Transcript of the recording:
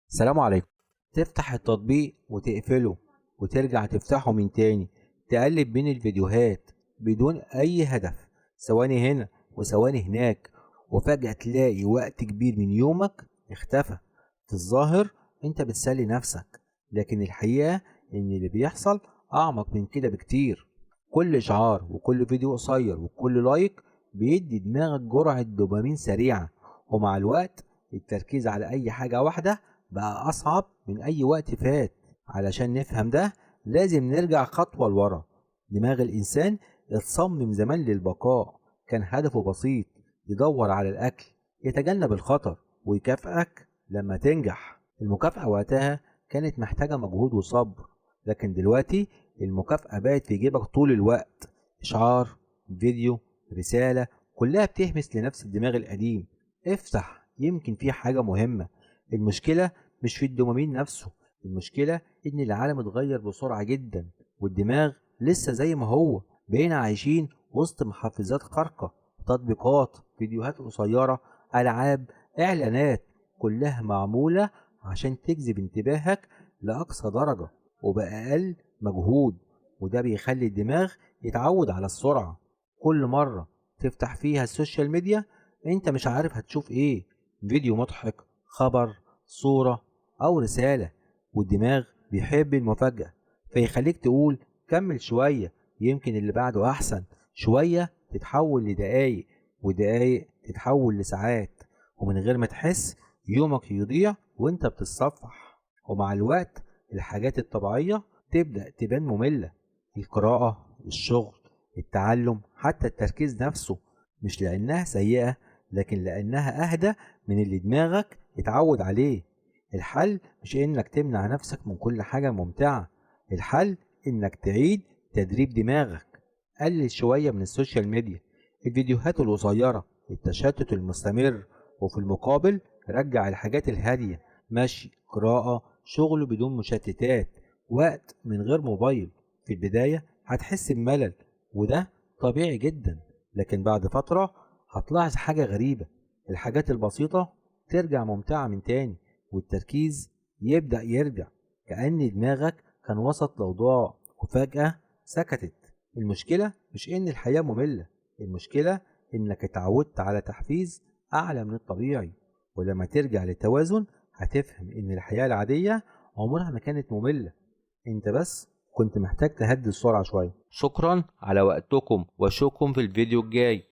السلام عليكم. تفتح التطبيق وتقفله وترجع تفتحه من تاني، تقلب بين الفيديوهات بدون أي هدف، ثواني هنا وثواني هناك، وفجأة تلاقي وقت كبير من يومك اختفى. في الظاهر انت بتسلي نفسك، لكن الحقيقة ان اللي بيحصل أعمق من كده بكتير. كل إشعار وكل فيديو قصير وكل لايك بيدي دماغك جرعة دوبامين سريعة، ومع الوقت التركيز على أي حاجة واحدة بقى أصعب من أي وقت فات. علشان نفهم ده لازم نرجع خطوة لورا. دماغ الإنسان اتصمم زمان للبقاء، كان هدفه بسيط: يدور على الأكل، يتجنب الخطر، ويكافئك لما تنجح. المكافأة وقتها كانت محتاجة مجهود وصبر، لكن دلوقتي المكافأة بقت في جيبك طول الوقت. إشعار، فيديو، رسالة، كلها بتهمس لنفس الدماغ القديم: افتح يمكن في حاجة مهمة. المشكلة مش في الدوبامين نفسه، المشكلة إن العالم اتغير بسرعة جدا، والدماغ لسه زي ما هو. بقينا عايشين وسط محفزات خارقة، تطبيقات، فيديوهات قصيرة، ألعاب، إعلانات، كلها معمولة عشان تجذب انتباهك لأقصى درجة وبأقل مجهود. وده بيخلي الدماغ يتعود على السرعة. كل مرة تفتح فيها السوشيال ميديا انت مش عارف هتشوف ايه: فيديو مضحك، خبر، صورة، أو رسالة، والدماغ بيحب المفاجأة، فيخليك تقول كمل شوية يمكن اللي بعده أحسن. شوية تتحول لدقايق، ودقايق تتحول لساعات، ومن غير ما تحس يومك يضيع وانت بتتصفح. ومع الوقت الحاجات الطبيعية تبدأ تبان مملة: القراءة، الشغل، التعلم، حتى التركيز نفسه. مش لأنها سيئة، لكن لأنها أهدى من اللي دماغك اتعود عليه. الحل مش إنك تمنع نفسك من كل حاجة ممتعة، الحل إنك تعيد تدريب دماغك. قلل شوية من السوشيال ميديا، الفيديوهات القصيرة، التشتت المستمر، وفي المقابل رجع الحاجات الهادية: مشي، قراءة، شغل بدون مشتتات، وقت من غير موبايل. في البداية هتحس بملل، وده طبيعي جدا، لكن بعد فترة هتلاحظ حاجة غريبة: الحاجات البسيطة ترجع ممتعة من تاني، والتركيز يبدأ يرجع، كأن دماغك كان وسط ضوضاء وفجأة سكتت. المشكلة مش إن الحياة مملة، المشكلة إنك اتعودت على تحفيز أعلى من الطبيعي. ولما ترجع للتوازن هتفهم إن الحياة العادية عمرها ما كانت مملة، انت بس كنت محتاج تهدي السرعة شوية. شكرا على وقتكم، واشوفكم في الفيديو الجاي.